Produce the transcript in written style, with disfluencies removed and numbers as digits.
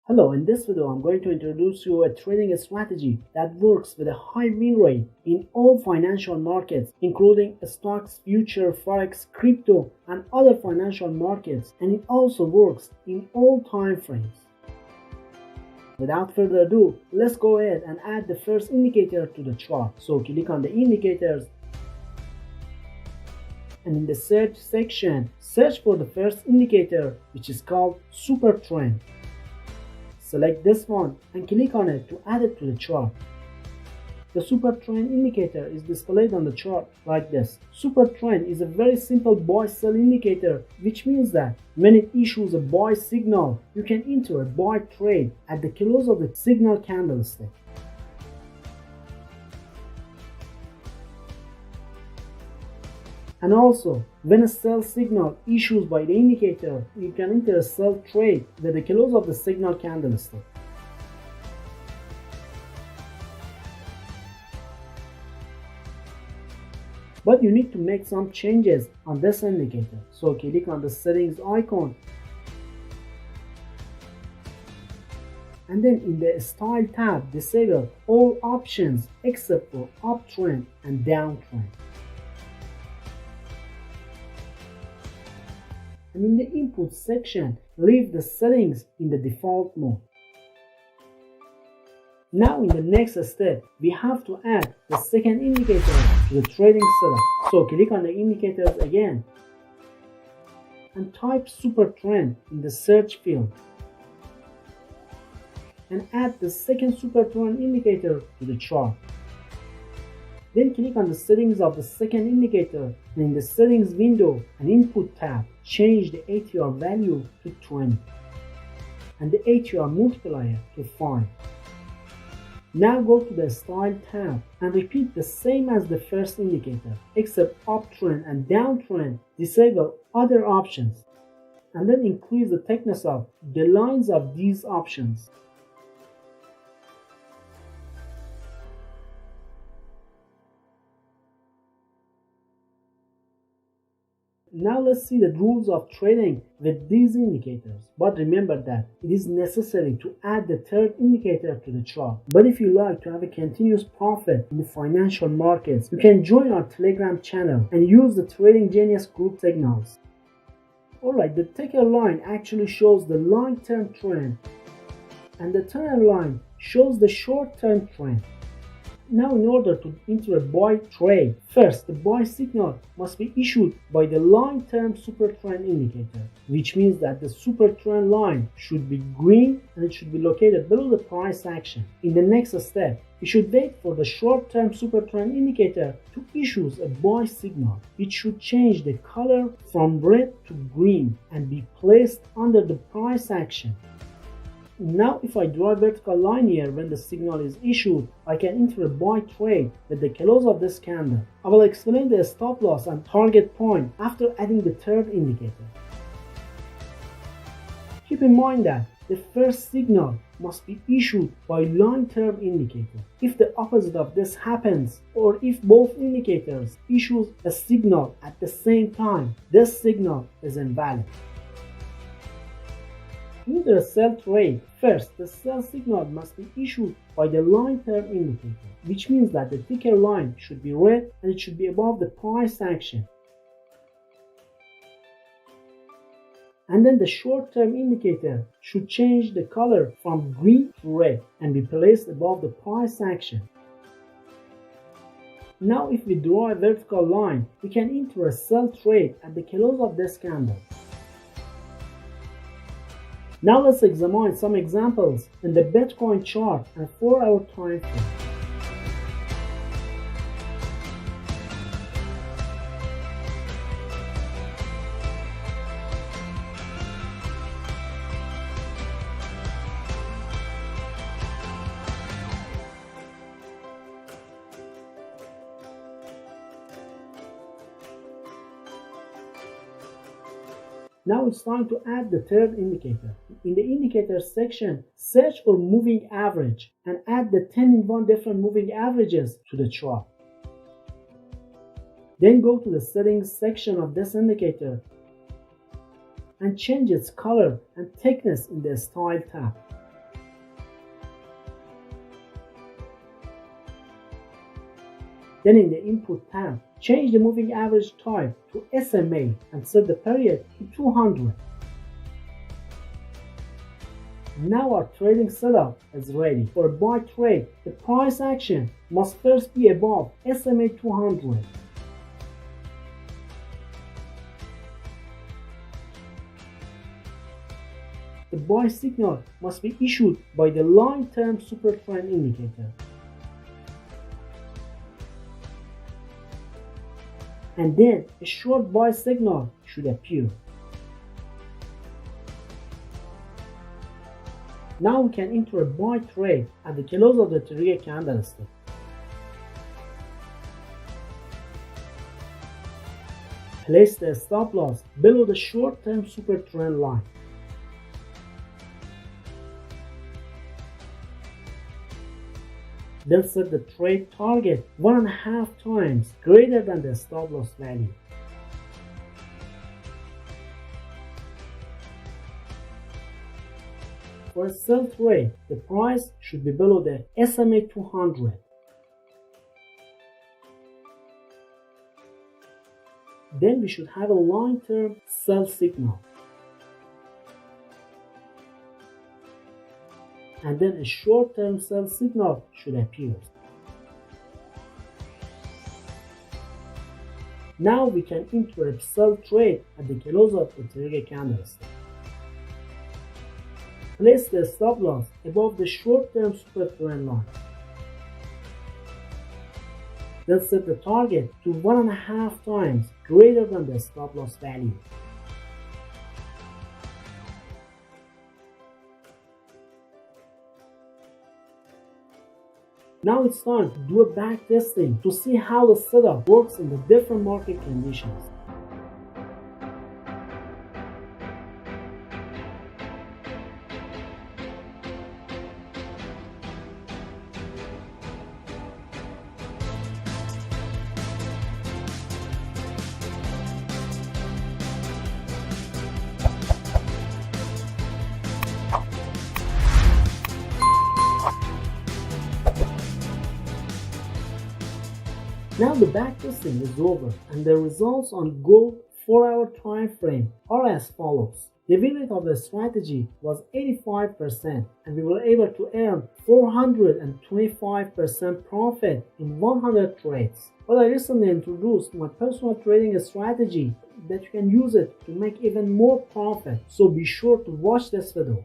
Hello, in this video I'm going to introduce you a trading strategy that works with a high win rate in all financial markets, including stocks, futures, forex, crypto, and other financial markets, and it also works in all time frames. Without further ado, let's go ahead and add the first indicator to the chart. So click on the indicators, and in the search section, search for the first indicator, which is called Super Trend. Select this one and click on it to add it to the chart. The Super Trend indicator is displayed on the chart like this. Super Trend is a very simple buy-sell indicator, which means that when it issues a buy signal, you can enter a buy trade at the close of the signal candlestick. And also, when a sell signal issues by the indicator, you can enter a sell trade with the close of the signal candlestick. But you need to make some changes on this indicator. So click on the settings icon. And then in the style tab, disable all options except for uptrend and downtrend. And in the input section, leave the settings in the default mode. Now in the next step, we have to add the second indicator to the trading setup. So click on the indicators again and type Super Trend in the search field. And add the second Super Trend indicator to the chart. Then click on the settings of the second indicator, and in the settings window and input tab, change the ATR value to 20 and the ATR multiplier to 5. Now go to the style tab and repeat the same as the first indicator, except uptrend and downtrend, disable other options, and then increase the thickness of the lines of these options. Now let's see the rules of trading with these indicators. But remember that it is necessary to add the third indicator to the chart. But if you like to have a continuous profit in the financial markets, you can join our Telegram channel and use the Trading Genius group signals. Alright, the ticker line actually shows the long-term trend, and the trend line shows the short-term trend. Now in order to enter a buy trade, first the buy signal must be issued by the long-term super trend indicator, which means that the super trend line should be green and it should be located below the price action. In the next step, we should wait for the short-term super trend indicator to issue a buy signal, which should change the color from red to green and be placed under the price action. Now if I draw a vertical line here when the signal is issued, I can enter a buy trade with the close of this candle. I will explain the stop loss and target point after adding the third indicator. Keep in mind that the first signal must be issued by long-term indicator. If the opposite of this happens, or if both indicators issue a signal at the same time, this signal is invalid. To enter a sell trade, first the sell signal must be issued by the long-term indicator, which means that the ticker line should be red and it should be above the price action. And then the short-term indicator should change the color from green to red and be placed above the price action. Now if we draw a vertical line, we can enter a sell trade at the close of this candle. Now let's examine some examples in the Bitcoin chart and 4-hour time frame. Now it's time to add the third indicator. In the indicator section, search for moving average and add the 10-in-1 different moving averages to the chart. Then go to the settings section of this indicator and change its color and thickness in the Style tab. Then in the Input tab, change the moving average type to SMA and set the period to 200. Now our trading setup is ready. For a buy trade, the price action must first be above SMA 200. The buy signal must be issued by the long-term super trend indicator. And then a short buy signal should appear. Now we can enter a buy trade at the close of the trigger candlestick. Place the stop loss below the short-term super trend line. Then set the trade target 1.5 times greater than the stop loss value. For a sell trade, the price should be below the SMA 200. Then we should have a long-term sell signal. And then a short-term sell signal should appear. Now we can enter a sell trade at the close of the trigger candlestick. Place the stop loss above the short-term super trend line. Then set the target to 1.5 times greater than the stop loss value. Now it's time to do a back testing to see how the setup works in the different market conditions. Now the backtesting is over and the results on gold 4-hour time frame are as follows. The win rate of the strategy was 85% and we were able to earn 425% profit in 100 trades. But I recently introduced my personal trading strategy that you can use it to make even more profit, so be sure to watch this video.